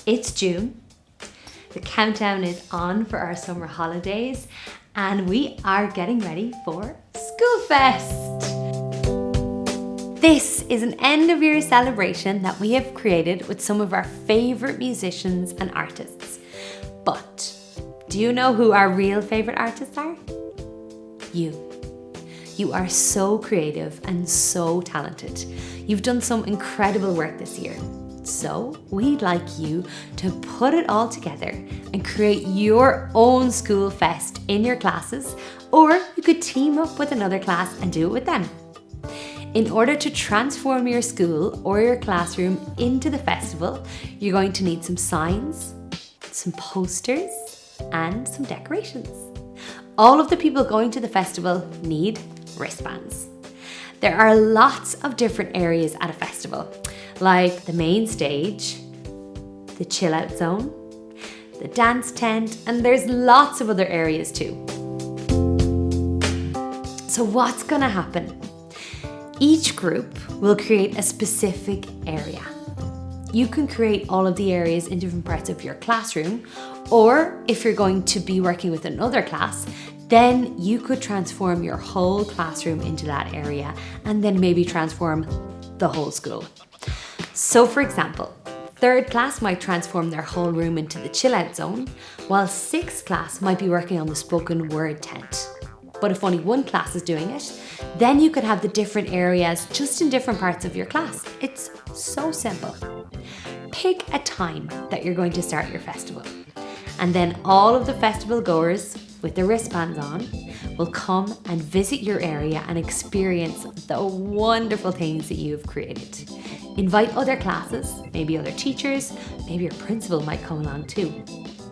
It's June. The countdown is on for our summer holidays and we are getting ready for Schoolfest. This is an end of year celebration that we have created with some of our favourite musicians and artists. But do you know who our real favourite artists are? You. You are so creative and so talented. You've done some incredible work this year. So we'd like you to put it all together and create your own school fest in your classes, or you could team up with another class and do it with them. In order to transform your school or your classroom into the festival, you're going to need some signs, some posters, and some decorations. All of the people going to the festival need wristbands. There are lots of different areas at a festival, like the main stage, the chill out zone, the dance tent, and there's lots of other areas too. So what's gonna happen? Each group will create a specific area. You can create all of the areas in different parts of your classroom, or if you're going to be working with another class, then you could transform your whole classroom into that area and then maybe transform the whole school. So for example, 3rd class might transform their whole room into the chill out zone, while 6th class might be working on the spoken word tent. But if only one class is doing it, then you could have the different areas just in different parts of your class. It's so simple. Pick a time that you're going to start your festival, and then all of the festival goers with their wristbands on will come and visit your area and experience the wonderful things that you have created. Invite other classes, maybe other teachers, maybe your principal might come along too.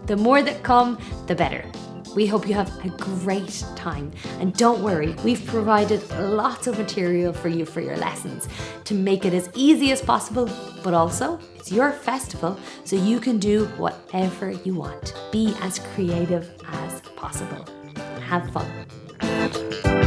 The more that come, the better. We hope you have a great time, and don't worry, we've provided lots of material for you for your lessons to make it as easy as possible, but also it's your festival, so you can do whatever you want. Be as creative as possible. Have fun.